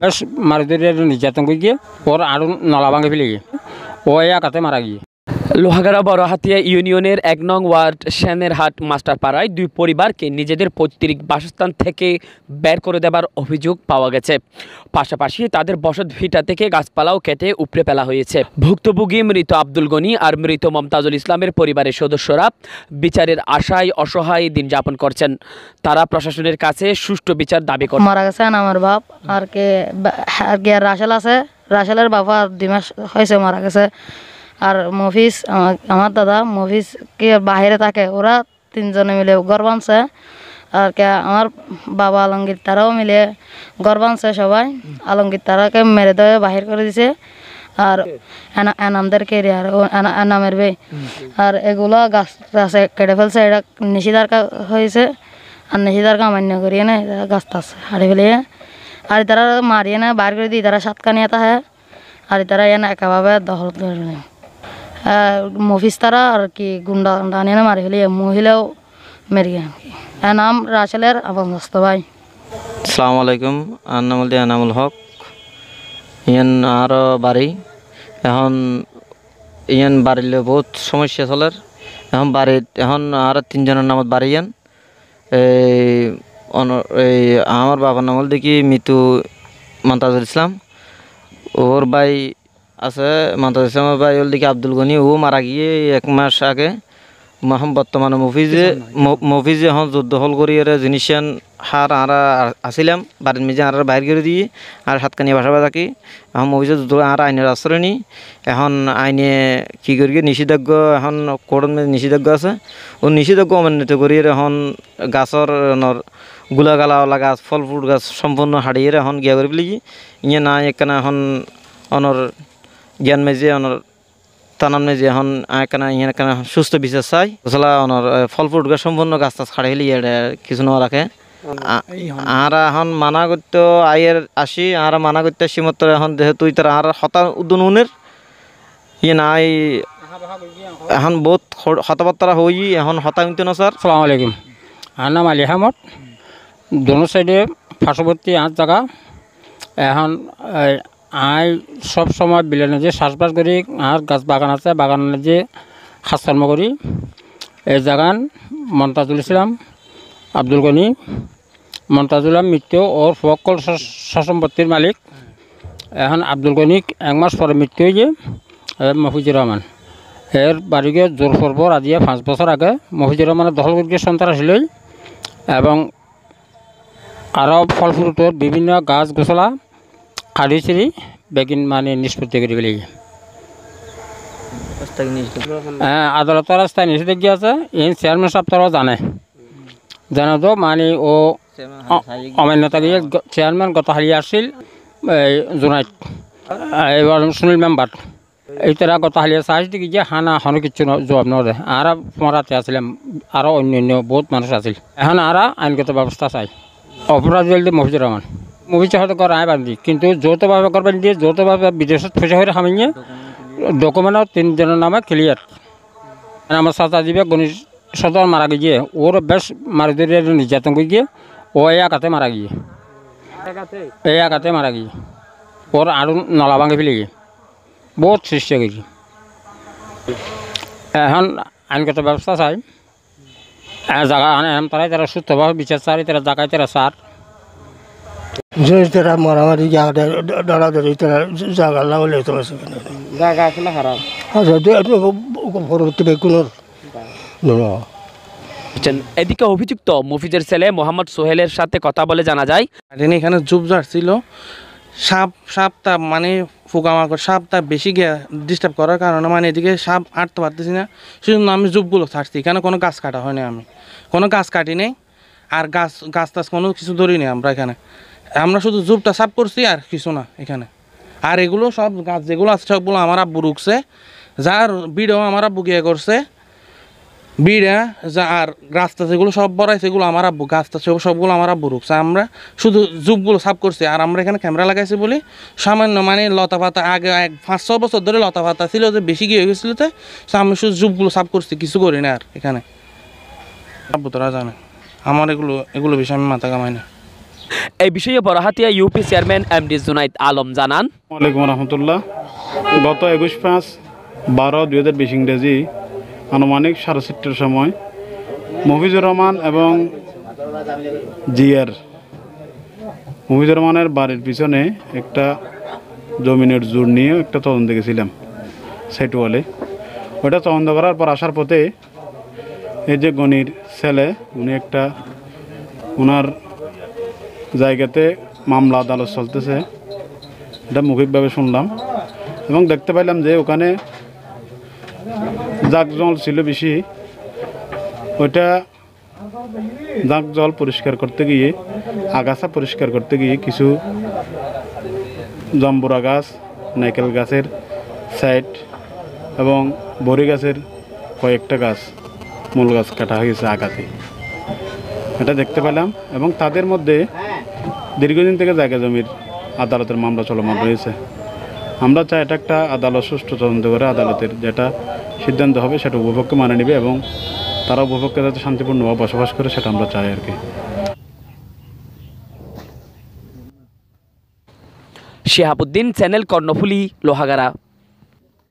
বেশ মারি ধরে নির্যাতন করে গিয়ে ওর আরও নলা ভাঙে ফেলে গিয়ে ও একাতে মারা গিয়ে। লোহাগাড়া বড়হাতিয়া ইউনিয়নের ১ নং ওয়ার্ড সেনেরহাট মাস্টারপাড়ায় দুই পরিবারকে নিজেদের পৈতৃক বাসস্থান থেকে বের করে দেবার অভিযোগ পাওয়া গেছে। পাশাপাশি তাদের বসত ভিটা থেকে গাছপালাও কেটে উপড়ে ফেলা হয়েছে। ভুক্তভোগী মৃত আব্দুল গনি আর মৃত মমতাজুল ইসলামের পরিবারের সদস্যরা বিচারের আশায় অসহায় দিন যাপন করছেন। তারা প্রশাসনের কাছে সুষ্ঠু বিচার দাবি করে। মারা গেছেন আমার বাপ আর কে রাসেল আছে, রাসেলের বাবা 2 মাস হয়েছে মারা গেছে। আর মফিজ আমার দাদা মফিজ কে বাইরে থাকে, ওরা 3 জনে মিলে ঘর বানছে। আর কে আমার বাবা আলমগীর তারাও মিলে ঘর বানছে সবাই। আলমগীর তারাকে মেরে দিয়ে বাহির করে দিছে। আর এনামদেরকে আর এনামের বে আর এগুলো গাছ গাছে কেটে ফেলছে। এটা নিষেধাজ্ঞা হয়েছে আর নিষেধাজ্ঞা মান্য করিয়ে না গাছ টাছ হারিয়ে ফেলিয়ে আর তারা মারিয়ে না বাইর করে দিয়ে তারা সাতকানিয়ে থাকে। আর তারা এনে একাভাবে দখল করে মফিজ তারা আর কি গুন্ডা নিয়ে মারি ফেলিয়ে মহিলাও মেরিয়ে আর কি। নাম রাসেলের আবনস্ত ভাই। আসসালামু আলাইকুম। আনামুল দিয়ে আনামুল হক ইয়ান আর বাড়ি এখন ইয়ান বাড়িলে বহুত সমস্যা চলের। এখন বাড়িত এখন আর 3 জনের নামত বাড়ি ইয়ান এই আমার বাবার নামল দেখি মৃত্যু মমতাজুল ইসলাম, ওর ভাই আছে মমতাজুল ইসলামের ভাই ওর দেখি আব্দুল গনি, ও মারা গিয়ে 1 মাস আগে। বর্তমানে মফিজে এখন যুদ্ধ হল করি জিনিস হার আর আসিলাম বাড়ির মেজে আর বাইর করে দিয়ে আর সাতকানি বাসা থাকি। এখন মফিজে যুদ্ধ আর আইনের আশ্রয় নি। এখন আইনে কী করি নিষেধাজ্ঞা এখন কোর্টের মেজে নিষেধাজ্ঞা আছে, ও নিষেধাজ্ঞা অমান্বিত করি এখন গাছর গুলাগালাওয়ালা গাছ ফল ফ্রুট গাছ সম্পূর্ণ হারিয়ে এখন গিয়া করে ফেলি ইয়ে না একখানা এখন অনর জ্ঞান মেজে অনর তানাম যে এখন এখানে এখানে সুস্থ বিচার চাই আসলে অনর ফল ফ্রুট গাছ সম্পূর্ণ গাছ টাছ খাড়াই ফেলি কিছু না রাখে। আর এখন মানা করতে আয়ের আসি আর মানা করতে আসি মাত্র এখন যেহেতু তারা আর হতা উদ্দনের ইয়ে নাই এখন বহুত হতাবার্তা হই এখন হতা কিন্তু না স্যার। আসসালামু আলাইকুম। আর নাম আলী আহমদ। দোনো সাইডে পার্শ্ববর্তী 8 জায়গা। এখন আই সব সময় বিলেনে যে চাষবাস করি আর গাছ বাগান আছে, বাগানে যে কাজকর্ম করি। এই জাগান মমতাজুল ইসলাম আব্দুল গনি মমতাজুল মৃত্যু ওর সকল সম্পত্তির মালিক। এখন আব্দুল গনি 1 মাস পরে মৃত্যু হয়ে মফিজুর রহমান এর বাড়িকে জোর পর্বর আজিয়ে 5 বছর আগে মফিজুর রহমানের দখল করি সন্তান আসলে এবং আরও ফল ফ্রুটর বিভিন্ন গাছ গোছলা কাটি চিৰি বেগিন মানে নিষ্পত্তি কৰি পেলাই আদালতৰ ৰাস্তায় নিষেধাজ্ঞা আছে। এই চেয়ারম্যান সাহেব তারাও জানে তো মানে ও অমান্যতা দিয়ে চেয়ারম্যান গত হালি আসছিল জোনাইত এবার সুনীল মেম্বার এই তারা গত হালি চাইজ দেখি যে হানা হানো কিছু জবাব নদে আর মরাতে আসলাম আরও অন্য বহুত মানুষ আছিল। এখন আর আইনগত ব্যবস্থা চাই। অপরাধী দিয়ে মফিজুর রহমান মফিজের হয়তো করা আয় বান্ধি কিন্তু যৌথভাবে করবেন দিয়ে যৌথভাবে বিদেশত পয়সা করে খামিয়ে ডকুমেন্টও 3 জনের নামে ক্লিয়ার। আমার চাচা দিবে গণেশ সদর মারা গিয়ে ওর বেশ মারি ধরে নির্যাতন করে গিয়ে ও একাতে মারা গিয়ে মারা গিয়ে ওর আরও নলা ভাঙে ফেলে গিয়ে বহুত সৃষ্টি করি। এখন আইনগত ব্যবস্থা চাই জায়গা তারাই তারা সুস্থভাবে বিচার চাই তারা জায়গায় তারা সার যে তারা মারামারি দাঁড়াদাঁড়ি তারা জায়গা লাগালে জায়গা আসলে খারাপ পরবর্তী কোনো এদিকে অভিযুক্ত মফিজের ছেলে মোহাম্মদ সোহেলের সাথে কথা বলে জানা যায় এখানে ঝোপঝাড় ছিল, সাপ তাপ মানে পোকামাকড় সাপ তাপ বেশি ডিস্টার্ব করার কারণে মানে এদিকে সাপ আটতে পারতেছি না। শুধু আমি ঝোপগুলো ছাড়ছি, এখানে কোনো গাছ কাটা হয়নি, আমি কোনো গাছ কাটি নেই আর গাছ টাছ কোনো কিছু ধরিনি আমরা এখানে। আমরা শুধু ঝোপটা সাফ করছি আর কিছু না এখানে। আর এগুলো সব গাছ যেগুলো আছে সবগুলো আমার আব্বু রুখছে, যার বিড়ও আমার আব্বু গিয়ে করছে বিড়া যা আর রাস্তা যেগুলো সব বড়াইছে এগুলো আমার আব্বু, গাছটা সবগুলো আমার আব্বু রুখছে। আমরা শুধু ঝোপগুলো সাফ করছি আর আমরা এখানে ক্যামেরা লাগাইছি বলি সামান্য মানে লতা পাতা আগে 5-6 বছর ধরে লতা পাতা ছিল যে বেশি গিয়ে গেছিলো তো আমি শুধু ঝোপগুলো সাফ করছি, কিছু করি না আর এখানে। আব্বু তোরা জানে আমার এগুলো বিষয়ে আমি মাথা কামাই না। এই বিষয়ে Barahatia UP chairman MD Junaid Alam জানান, ওয়ালাইকুম রহমতুল্লাহ। গত 21/5/2020 ইংরেজি আনুমানিক 4:30টার সময় মফিজুর রহমান এবং মফিজুর রহমানের বাড়ির পিছনে একটা জমিনের জোর নিয়ে একটা তদন্ত গেছিলাম সেটুয়ালে। ওটা তদন্ত করার পর আসার পথে এই যে গনির ছেলে উনি একটা ওনার জায়গাতে মামলা আদালত চলতেছে, এটা মৌখিকভাবে শুনলাম এবং দেখতে পাইলাম যে ওখানে জাঁকজল ছিল বেশি। ওইটা জাঁকজল পরিষ্কার করতে গিয়ে, আগাছা পরিষ্কার করতে গিয়ে কিছু জাম্বুরা গাছ, নাইকেল গাছের সাইড এবং বড়ি গাছের কয়েকটা গাছ, মূল গাছ কাটা হয়ে গেছে আগাতে, এটা দেখতে পেলাম। এবং তাদের মধ্যে দীর্ঘদিন থেকে জায়গা জমির আদালতের মামলা চলমান রয়েছে। আমরা চাই এটা একটা আদালত সুষ্ঠু তদন্ত করে আদালতের যেটা সিদ্ধান্ত হবে সেটা উপভোগকে মানে নেবে এবং তারা উপভোগকে যাতে শান্তিপূর্ণভাবে বসবাস করে সেটা আমরা চাই আর কি। শিহাবুদ্দিন, চ্যানেল কর্ণফুলী, লোহাগাড়া।